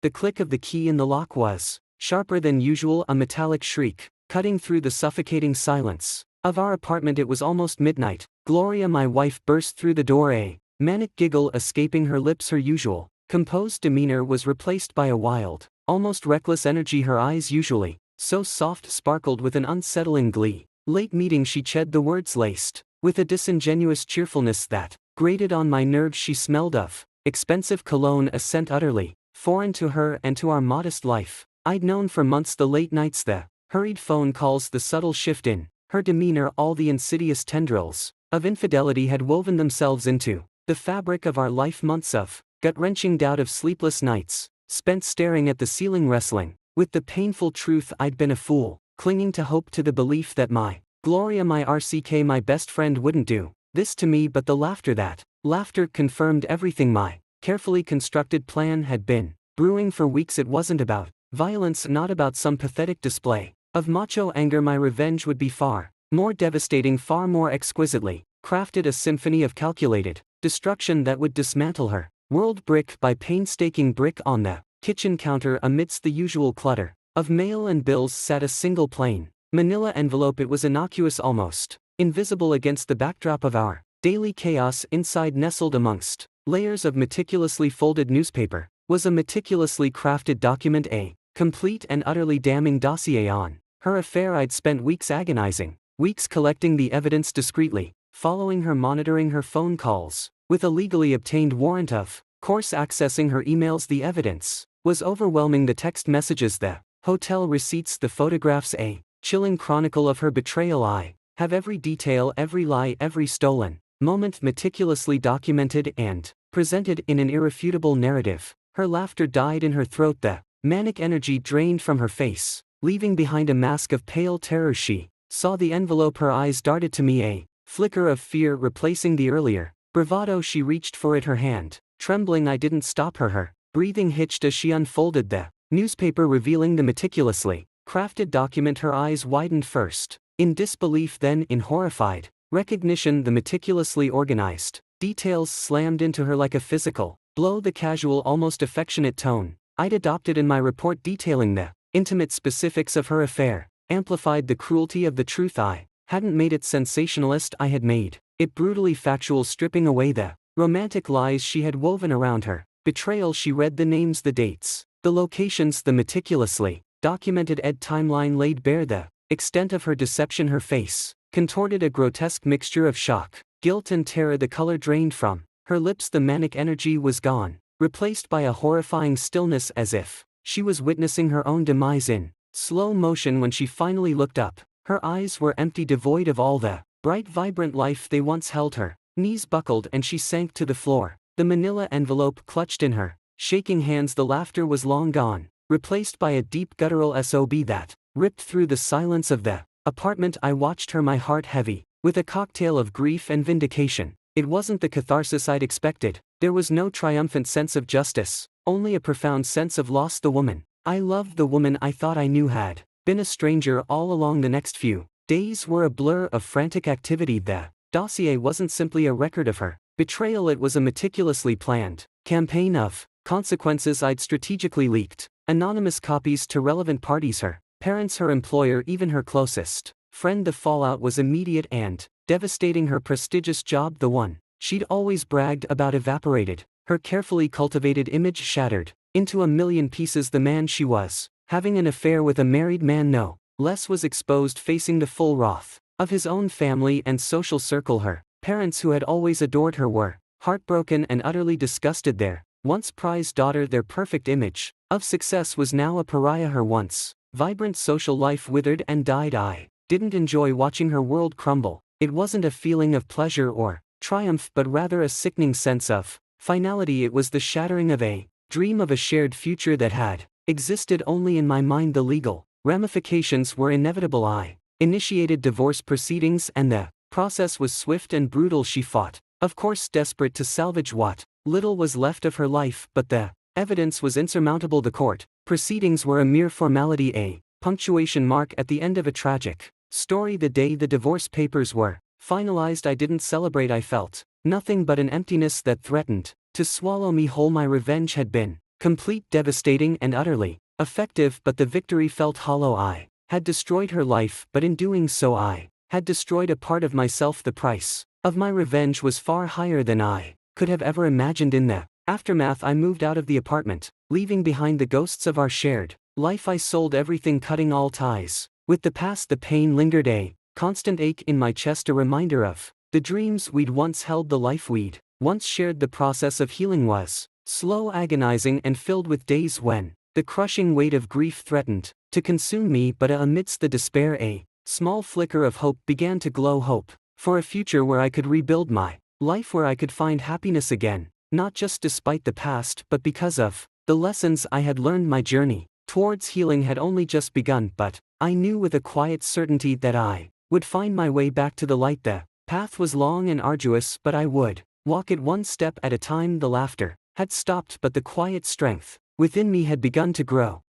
The click of the key in the lock was sharper than usual, a metallic shriek, cutting through the suffocating silence of our apartment. It was almost midnight. Gloria, my wife, burst through the door, a manic giggle escaping her lips. Her usual composed demeanor was replaced by a wild, almost reckless energy. Her eyes, usually so soft, sparkled with an unsettling glee. Late meeting, she ched the words, laced with a disingenuous cheerfulness that grated on my nerves. She smelled of expensive cologne, a scent utterly foreign to her and to our modest life. I'd known for months the late nights, the hurried phone calls, the subtle shift in her demeanor. All the insidious tendrils of infidelity had woven themselves into the fabric of our life. Months of gut-wrenching doubt, of sleepless nights spent staring at the ceiling, wrestling with the painful truth I'd been a fool, clinging to hope, to the belief that my Gloria, my RCK, my best friend, wouldn't do this to me. But the laughter, that laughter confirmed everything my carefully constructed plan had been brewing for weeks. It wasn't about violence, not about some pathetic display of macho anger. My revenge would be far more devastating, far more exquisitely crafted, a symphony of calculated destruction that would dismantle her world brick by painstaking brick. On the kitchen counter, amidst the usual clutter of mail and bills, sat a single plain manila envelope. It was innocuous, almost invisible against the backdrop of our daily chaos. Inside, nestled amongst layers of meticulously folded newspaper, was a meticulously crafted document, a complete and utterly damning dossier on her affair. I'd spent weeks agonizing, weeks collecting the evidence, discreetly following her, monitoring her phone calls, with a legally obtained warrant, of course accessing her emails. The evidence was overwhelming: the text messages, the hotel receipts, the photographs, a chilling chronicle of her betrayal. I have every detail, every lie, every stolen moment meticulously documented and presented in an irrefutable narrative. Her laughter died in her throat, the manic energy drained from her face, leaving behind a mask of pale terror. She saw the envelope, her eyes darted to me, a flicker of fear replacing the earlier bravado. She reached for it, her hand trembling. I didn't stop her. Her breathing hitched as she unfolded the newspaper, revealing the meticulously crafted document. Her eyes widened, first in disbelief, then in horrified recognition. The meticulously organized details slammed into her like a physical blow. The casual, almost affectionate tone I'd adopted in my report, detailing the intimate specifics of her affair, amplified the cruelty of the truth. I hadn't made it sensationalist, I had made it brutally factual, stripping away the romantic lies she had woven around her betrayal. She read the names, the dates, the locations, the meticulously documented timeline laid bare the extent of her deception. Her face contorted, a grotesque mixture of shock, guilt and terror. The color drained from her lips, the manic energy was gone, replaced by a horrifying stillness, as if she was witnessing her own demise in slow motion. When she finally looked up, her eyes were empty, devoid of all the bright, vibrant life they once held. Her knees buckled and she sank to the floor, the manila envelope clutched in her shaking hands. The laughter was long gone, replaced by a deep, guttural sob that ripped through the silence of the apartment. I watched her, my heart heavy with a cocktail of grief and vindication. It wasn't the catharsis I'd expected. There was no triumphant sense of justice, only a profound sense of loss. The woman I loved, the woman I thought I knew, had been a stranger all along. The next few days were a blur of frantic activity. The dossier wasn't simply a record of her betrayal, it was a meticulously planned campaign of consequences. I'd strategically leaked anonymous copies to relevant parties, her parents, her employer, even her closest friend. The fallout was immediate and devastating. Her prestigious job, the one she'd always bragged about, evaporated, her carefully cultivated image shattered into a million pieces. The man she was having an affair with, a married man no less, was exposed, facing the full wrath of his own family and social circle. Her parents, who had always adored her, were heartbroken and utterly disgusted. Their once prized daughter, their perfect image of success, was now a pariah. Her once vibrant social life withered and died. I didn't enjoy watching her world crumble. It wasn't a feeling of pleasure or triumph, but rather a sickening sense of finality. It was the shattering of a dream of a shared future that had existed only in my mind. The legal ramifications were inevitable. I initiated divorce proceedings, and the process was swift and brutal. She fought, of course, desperate to salvage what little was left of her life, but the evidence was insurmountable. The court proceedings were a mere formality, a punctuation mark at the end of a tragic story. The day the divorce papers were finalized, I didn't celebrate. I felt nothing but an emptiness that threatened to swallow me whole. My revenge had been Complete, devastating and utterly effective, but the victory felt hollow. I had destroyed her life, but in doing so I had destroyed a part of myself. The price of my revenge was far higher than I could have ever imagined. In the aftermath, I moved out of the apartment, leaving behind the ghosts of our shared life. I sold everything, cutting all ties with the past. The pain lingered, a constant ache in my chest, a reminder of the dreams we'd once held, the life we'd once shared. The process of healing was slow, agonizing, and filled with days when the crushing weight of grief threatened to consume me. But amidst the despair, a small flicker of hope began to glow, hope for a future where I could rebuild my life, where I could find happiness again, not just despite the past, but because of the lessons I had learned. My journey towards healing had only just begun, but I knew with a quiet certainty that I would find my way back to the light. The path was long and arduous, but I would walk it one step at a time. The laughter had stopped, but the quiet strength within me had begun to grow.